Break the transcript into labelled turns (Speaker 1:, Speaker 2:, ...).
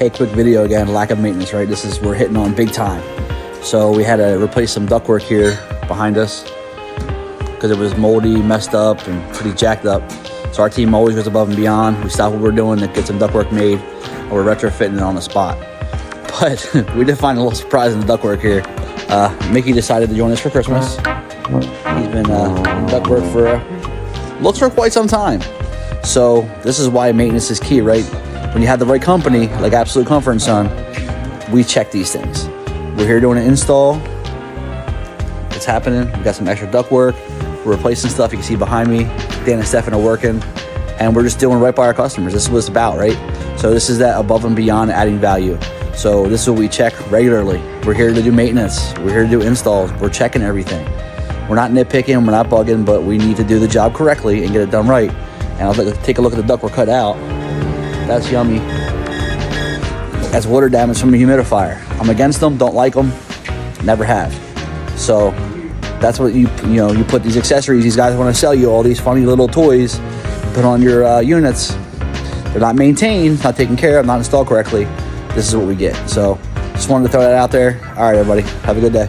Speaker 1: Hey, quick video again, lack of maintenance, right? We're hitting on big time. So we had to replace some ductwork here behind us because it was moldy, messed up, and pretty jacked up. So our team always goes above and beyond. We stop what we're doing to get some ductwork made, or we're retrofitting it on the spot. But we did find a little surprise in the ductwork here. Mickey decided to join us for Christmas. He's been in ductwork looks for quite some time. So this is why maintenance is key, right? When you have the right company, like Absolute Comfort and Son, we check these things. We're here doing an install. It's happening. We got some extra ductwork. We're replacing stuff. You can see behind me, Dan and Stefan are working, and we're just doing right by our customers. This is what it's about, right? So this is that above and beyond adding value. So this is what we check regularly. We're here to do maintenance. We're here to do installs. We're checking everything. We're not nitpicking. We're not bugging, but we need to do the job correctly and get it done right. And I'll take a look at the duct we're cut out. That's yummy. That's water damage from a humidifier. I'm against them, don't like them, never have. So that's what you put these accessories. These guys want to sell you all these funny little toys, put on your units. They're not maintained, not taken care of, not installed correctly. This is what we get. So just wanted to throw that out there. All right, everybody, have a good day.